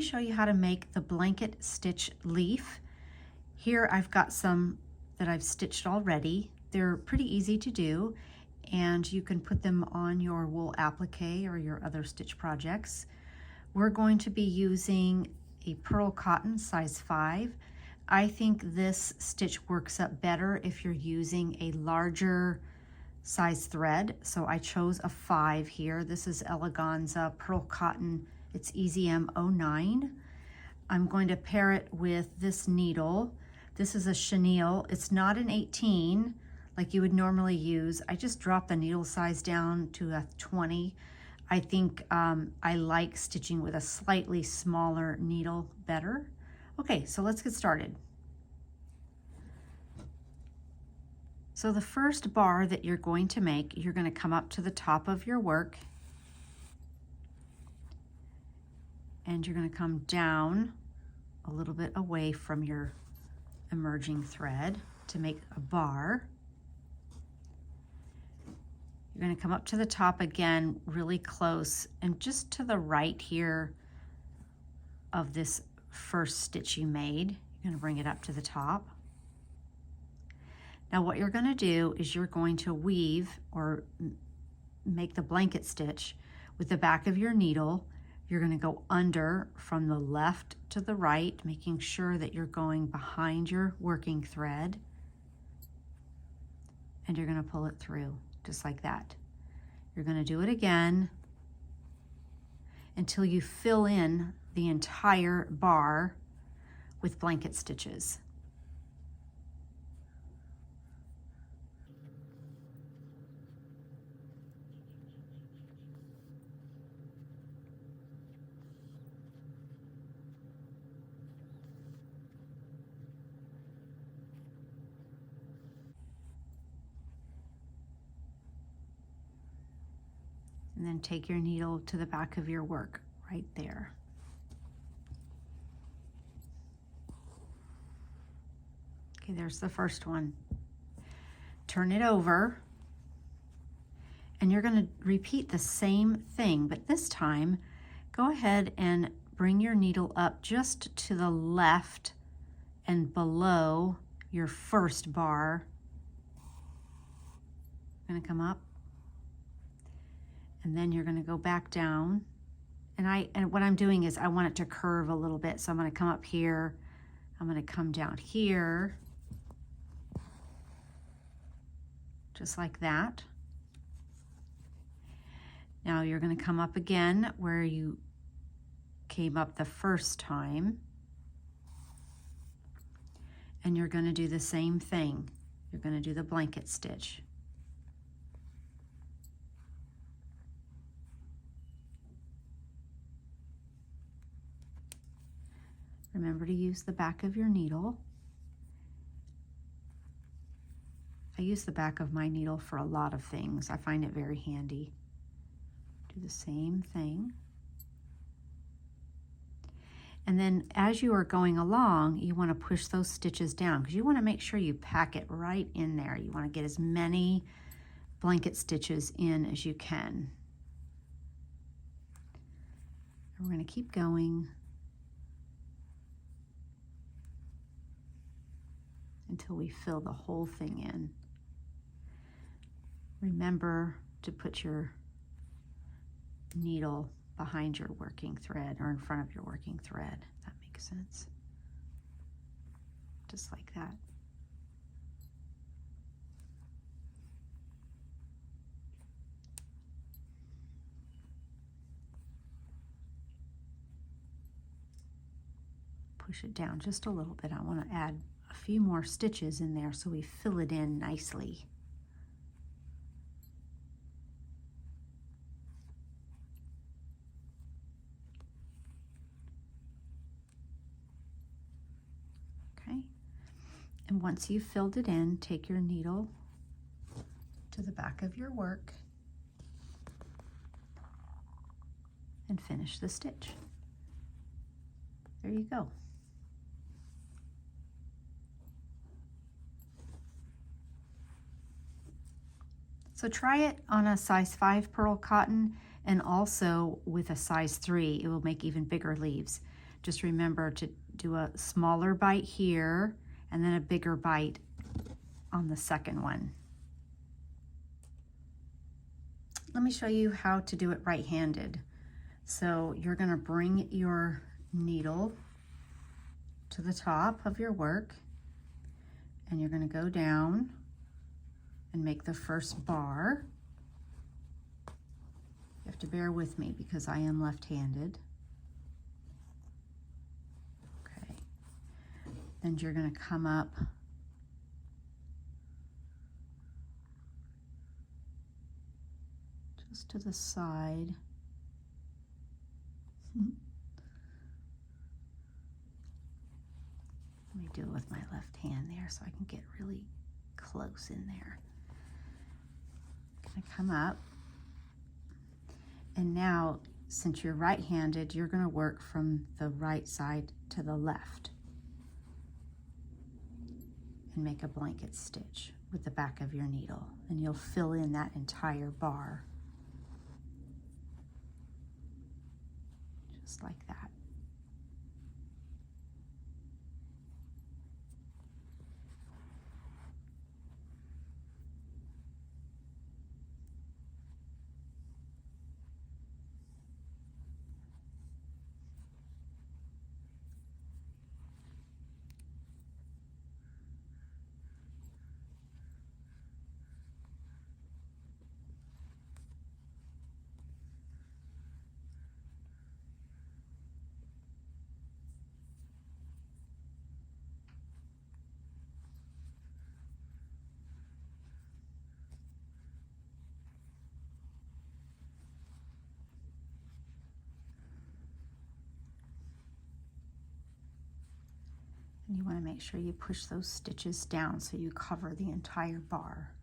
me show you how to make the blanket stitch leaf. Here I've got some that I've stitched already. They're pretty easy to do, and you can put them on your wool applique or your other stitch projects. We're going to be using a pearl cotton size 5. I think this stitch works up better if you're using a larger size thread, so I chose a 5 here. This is Eleganza Pearl Cotton. It's EZM 09. I'm going to pair it with this needle. This is a chenille. It's not an 18 like you would normally use. I just dropped the needle size down to a 20. I think I like stitching with a slightly smaller needle better. Okay, so let's get started. So the first bar that you're going to make, you're going to come up to the top of your work and you're going to come down a little bit away from your emerging thread to make a bar. You're going to come up to the top again really close and just to the right here of this first stitch you made. You're going to bring it up to the top. Now what you're going to do is you're going to weave or make the blanket stitch with the back of your needle. You're going to go under from the left to the right, making sure that you're going behind your working thread, and you're going to pull it through just like that. You're going to do it again until you fill in the entire bar with blanket stitches. And then take your needle to the back of your work right there. Okay, there's the first one. Turn it over, and you're going to repeat the same thing, but this time go ahead and bring your needle up just to the left and below your first bar. You're going to come up, and then you're going to go back down. And what I'm doing is I want it to curve a little bit. So I'm going to come up here. I'm going to come down here. Just like that. Now you're going to come up again where you came up the first time. And you're going to do the same thing. You're going to do the blanket stitch. Remember to use the back of your needle. I use the back of my needle for a lot of things. I find it very handy. Do the same thing. And then as you are going along, you want to push those stitches down because you want to make sure you pack it right in there. You want to get as many blanket stitches in as you can. And we're going to keep going until we fill the whole thing in. Remember to put your needle behind your working thread or in front of your working thread. That makes sense. Just like that. Push it down just a little bit. I want to add a few more stitches in there so we fill it in nicely. Okay, and once you've filled it in, take your needle to the back of your work and finish the stitch. There you go. So try it on a size 5 pearl cotton and also with a size 3. It will make even bigger leaves. Just remember to do a smaller bite here and then a bigger bite on the second one. Let me show you how to do it right-handed. So you're going to bring your needle to the top of your work, and you're going to go down and make the first bar. You have to bear with me because I am left-handed. Okay. Then you're going to come up just to the side. Let me do it with my left hand there so I can get really close in there. Gonna come up, and now since you're right-handed, you're going to work from the right side to the left and make a blanket stitch with the back of your needle, and you'll fill in that entire bar just like that. And you want to make sure you push those stitches down so you cover the entire bar.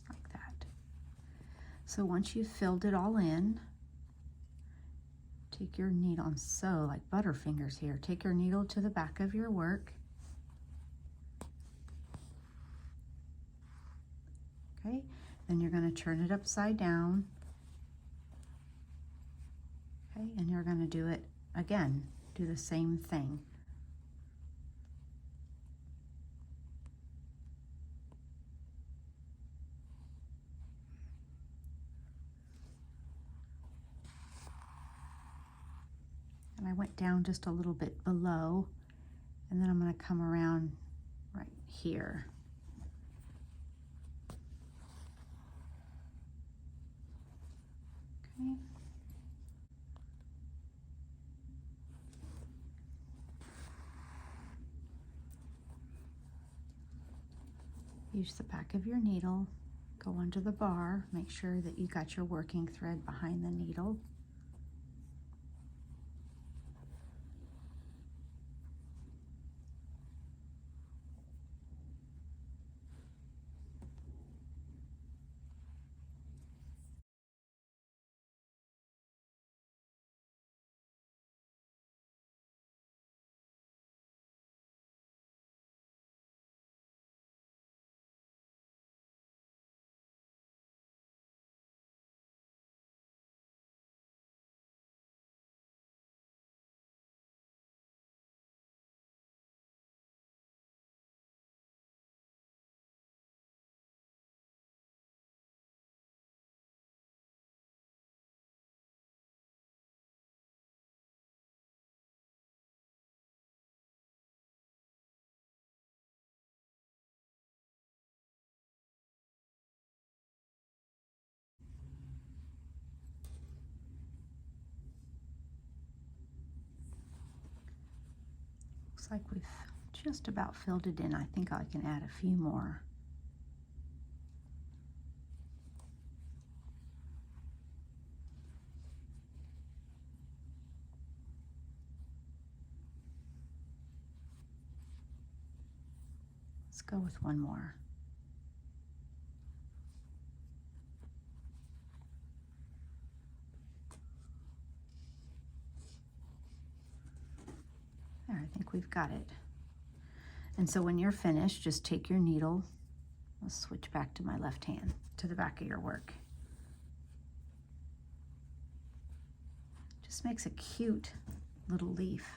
Like that. So once you've filled it all in, take your needle, I'm so like butterfingers here, take your needle to the back of your work. Okay, then you're going to turn it upside down. Okay, and you're going to do it again, do the same thing. And I went down just a little bit below, and then I'm going to come around right here. Okay. Use the back of your needle, go under the bar, make sure that you got your working thread behind the needle. Looks like we've just about filled it in. I think I can add a few more. Let's go with one more. There, I think we've got it. And so when you're finished, just take your needle. I'll switch back to my left hand, to the back of your work. Just makes a cute little leaf.